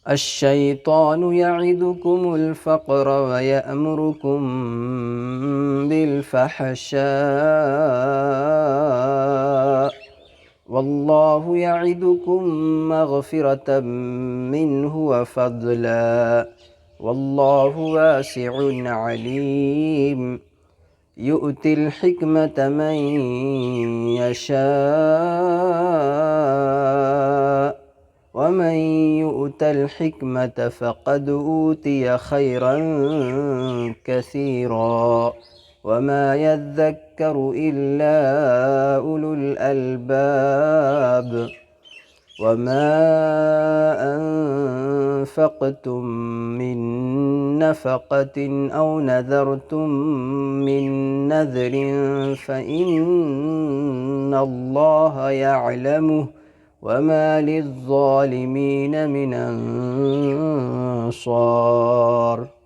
الشيطان يعدكم الفقر ويأمركم بالفحشاء والله يعدكم مغفرة منه وفضلا والله واسع عليم يؤتي الحكمة من يشاء ومن يؤت الحكمة فقد أوتي خيرا كثيرا وما يذكر إلا أولو الألباب وما أنفقتم من نفقة أو نذرتم من نذر فإن الله يعلمه وما للظالمين من أنصار.